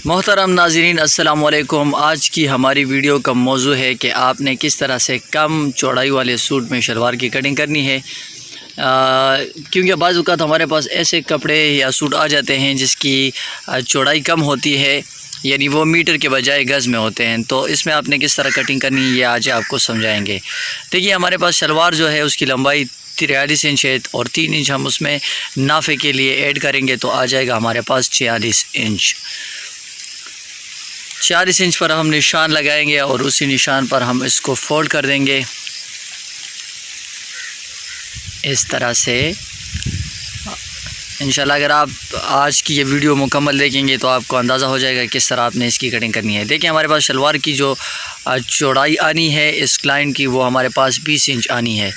मोहतरम नाज़रीन अस्सलाम वालेकुम। आज की हमारी वीडियो का मौजू है कि आपने किस तरह से कम चौड़ाई वाले सूट में शलवार की कटिंग करनी है। क्योंकि बाज़ औक़ात हमारे पास ऐसे कपड़े या सूट आ जाते हैं जिसकी चौड़ाई कम होती है, यानी वो मीटर के बजाय गज़ में होते हैं। तो इसमें आपने किस तरह कटिंग करनी है ये आज आपको समझाएंगे। देखिए, हमारे पास शलवार जो है उसकी लंबाई 43 इंच है और 3 इंच हम उसमें नाफे के लिए ऐड करेंगे तो आ जाएगा हमारे पास 46 इंच। 40 इंच पर हम निशान लगाएंगे और उसी निशान पर हम इसको फोल्ड कर देंगे इस तरह से। इंशाल्लाह अगर आप आज की ये वीडियो मुकम्मल देखेंगे तो आपको अंदाज़ा हो जाएगा किस तरह आपने इसकी कटिंग करनी है। देखिए, हमारे पास शलवार की जो चौड़ाई आनी है इस क्लाइंट की, वो हमारे पास 20 इंच आनी है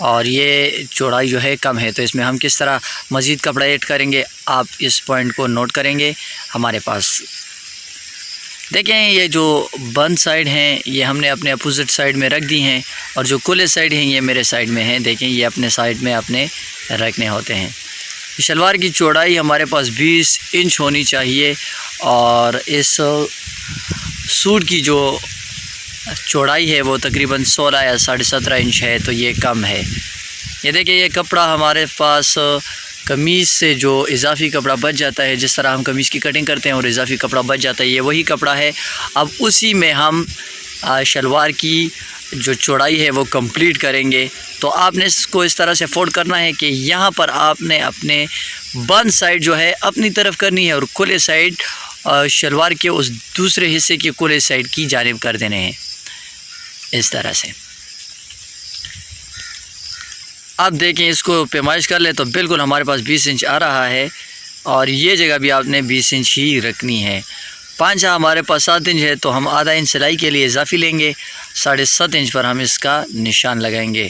और ये चौड़ाई जो है कम है। तो इसमें हम किस तरह मज़ीद कपड़ा ऐड करेंगे, आप इस पॉइंट को नोट करेंगे। हमारे पास देखें, ये जो बंद साइड हैं ये हमने अपने अपोजिट साइड में रख दी हैं और जो खुले साइड हैं ये मेरे साइड में हैं। देखें, ये अपने साइड में अपने रखने होते हैं। शलवार की चौड़ाई हमारे पास 20 इंच होनी चाहिए और इस सूट की जो चौड़ाई है वो तकरीबन 16 या 17.5 इंच है, तो ये कम है। ये देखिए, ये कपड़ा हमारे पास कमीज़ से जो इजाफ़ी कपड़ा बच जाता है, जिस तरह हम कमीज़ की कटिंग करते हैं और इजाफ़ी कपड़ा बच जाता है, ये वही कपड़ा है। अब उसी में हम शलवार की जो चौड़ाई है वो कंप्लीट करेंगे। तो आपने इसको इस तरह से फोल्ड करना है कि यहाँ पर आपने अपने बंद साइड जो है अपनी तरफ करनी है और खुले साइड शलवार के उस दूसरे हिस्से के खुले साइड की जानिब कर देने हैं इस तरह से। अब देखें, इसको पैमाइश कर ले तो बिल्कुल हमारे पास 20 इंच आ रहा है और ये जगह भी आपने 20 इंच ही रखनी है। पांचा हमारे पास 7 इंच है तो हम आधा इंच सिलाई के लिए इजाफी लेंगे। 7.5 इंच पर हम इसका निशान लगाएंगे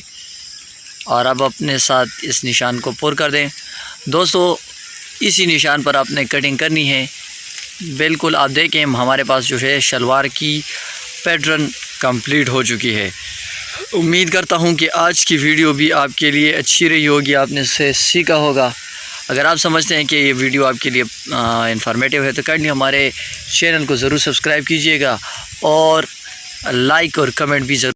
और अब अपने साथ इस निशान को पुर कर दें। दोस्तों, इसी निशान पर आपने कटिंग करनी है। बिल्कुल आप देखें, हमारे पास जो है शलवार की पैटर्न कंप्लीट हो चुकी है। उम्मीद करता हूं कि आज की वीडियो भी आपके लिए अच्छी रही होगी, आपने इससे सीखा होगा। अगर आप समझते हैं कि ये वीडियो आपके लिए इंफॉर्मेटिव है तो काइंडली हमारे चैनल को ज़रूर सब्सक्राइब कीजिएगा और लाइक और कमेंट भी ज़रूर